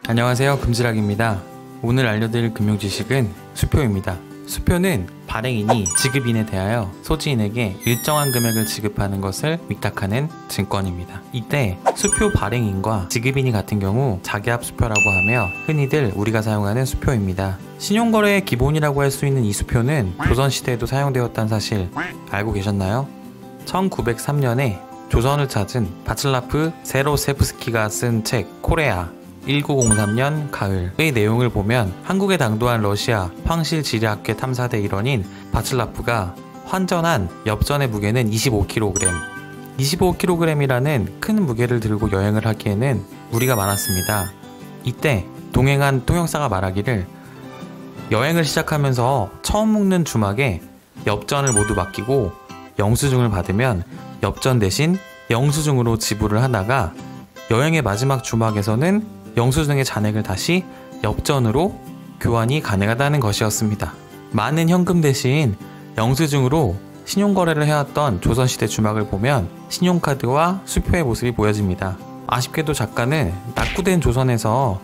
안녕하세요, 금지락입니다. 오늘 알려드릴 금융 지식은 수표입니다. 수표는 발행인이 지급인에 대하여 소지인에게 일정한 금액을 지급하는 것을 위탁하는 증권입니다. 이때 수표 발행인과 지급인이 같은 경우 자기합수표라고 하며 흔히들 우리가 사용하는 수표입니다. 신용거래의 기본이라고 할 수 있는 이 수표는 조선시대에도 사용되었다는 사실 알고 계셨나요? 1903년에 조선을 찾은 바칠라프 세로세프스키가 쓴 책 코레아 1903년 가을의 내용을 보면 한국에 당도한 러시아 황실 지리학회 탐사대 일원인 바칠라프가 환전한 엽전의 무게는 25kg, 25kg이라는 큰 무게를 들고 여행을 하기에는 무리가 많았습니다. 이때 동행한 통역사가 말하기를 여행을 시작하면서 처음 묶는 주막에 엽전을 모두 맡기고 영수증을 받으면 엽전 대신 영수증으로 지불을 하다가 여행의 마지막 주막에서는 영수증의 잔액을 다시 엽전으로 교환이 가능하다는 것이었습니다. 많은 현금 대신 영수증으로 신용거래를 해왔던 조선시대 주막을 보면 신용카드와 수표의 모습이 보여집니다. 아쉽게도 작가는 낙후된 조선에서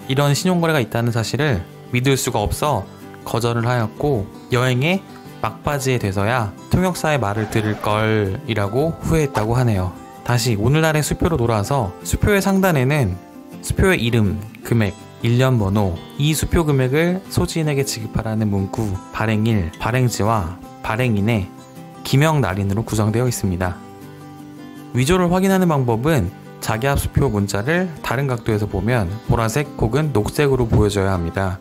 이런 신용거래가 있다는 사실을 믿을 수가 없어 거절을 하였고 여행의 막바지에 돼서야 통역사의 말을 들을 걸 이라고 후회했다고 하네요. 다시 오늘날의 수표로 돌아와서 수표의 상단에는 수표의 이름, 금액, 일련 번호, 이 수표 금액을 소지인에게 지급하라는 문구, 발행일, 발행지와 발행인의 기명 날인으로 구성되어 있습니다. 위조를 확인하는 방법은 자기합수표 문자를 다른 각도에서 보면 보라색 혹은 녹색으로 보여져야 합니다.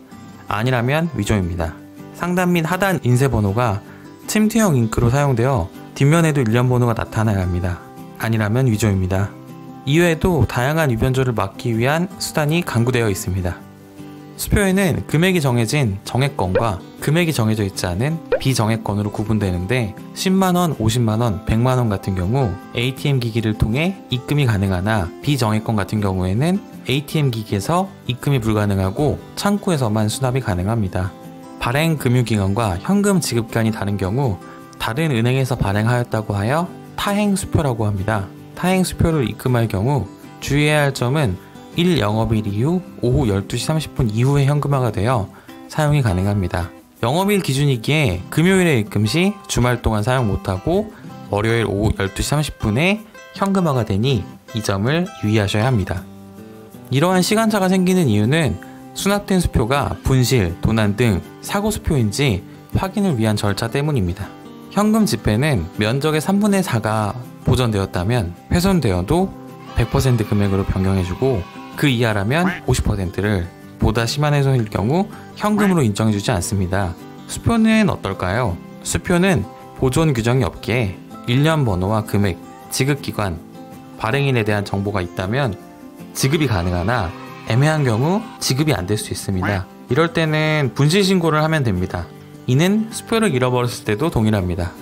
아니라면 위조입니다. 상단 및 하단 인쇄 번호가 침투형 잉크로 사용되어 뒷면에도 일련 번호가 나타나야 합니다. 아니라면 위조입니다. 이외에도 다양한 위변조를 막기 위한 수단이 강구되어 있습니다. 수표에는 금액이 정해진 정액권과 금액이 정해져 있지 않은 비정액권으로 구분되는데 10만원, 50만원, 100만원 같은 경우 ATM 기기를 통해 입금이 가능하나 비정액권 같은 경우에는 ATM 기기에서 입금이 불가능하고 창구에서만 수납이 가능합니다. 발행 금융기관과 현금 지급기관이 다른 경우 다른 은행에서 발행하였다고 하여 타행 수표라고 합니다. 타행 수표를 입금할 경우 주의해야 할 점은 1영업일 이후 오후 12시 30분 이후에 현금화가 되어 사용이 가능합니다. 영업일 기준이기에 금요일에 입금 시 주말 동안 사용 못하고 월요일 오후 12시 30분에 현금화가 되니 이 점을 유의하셔야 합니다. 이러한 시간차가 생기는 이유는 수납된 수표가 분실, 도난 등 사고 수표인지 확인을 위한 절차 때문입니다. 현금 지폐는 면적의 3분의 4가 보존되었다면 훼손되어도 100% 금액으로 변경해주고 그 이하라면 50%를 보다 심한 훼손일 경우 현금으로 인정해주지 않습니다. 수표는 어떨까요? 수표는 보존 규정이 없기에 일련 번호와 금액, 지급기관, 발행인에 대한 정보가 있다면 지급이 가능하나 애매한 경우 지급이 안 될 수 있습니다. 이럴 때는 분실 신고를 하면 됩니다. 이는 수표를 잃어버렸을 때도 동일합니다.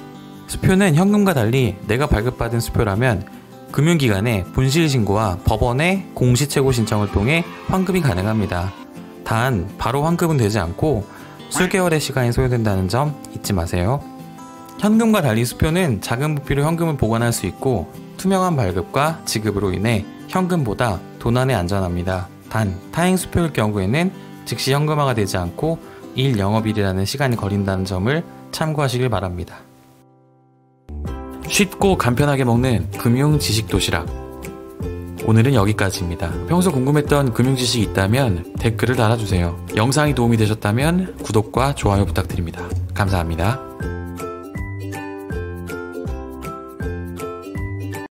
수표는 현금과 달리 내가 발급받은 수표라면 금융기관에 분실신고와 법원에 공시채고 신청을 통해 환급이 가능합니다. 단 바로 환급은 되지 않고 수개월의 시간이 소요된다는 점 잊지 마세요. 현금과 달리 수표는 작은 부피로 현금을 보관할 수 있고 투명한 발급과 지급으로 인해 현금보다 도난에 안전합니다. 단 타행 수표일 경우에는 즉시 현금화가 되지 않고 1영업일이라는 시간이 걸린다는 점을 참고하시길 바랍니다. 쉽고 간편하게 먹는 금융 지식 도시락. 오늘은 여기까지입니다. 평소 궁금했던 금융 지식이 있다면 댓글을 달아주세요. 영상이 도움이 되셨다면 구독과 좋아요 부탁드립니다. 감사합니다.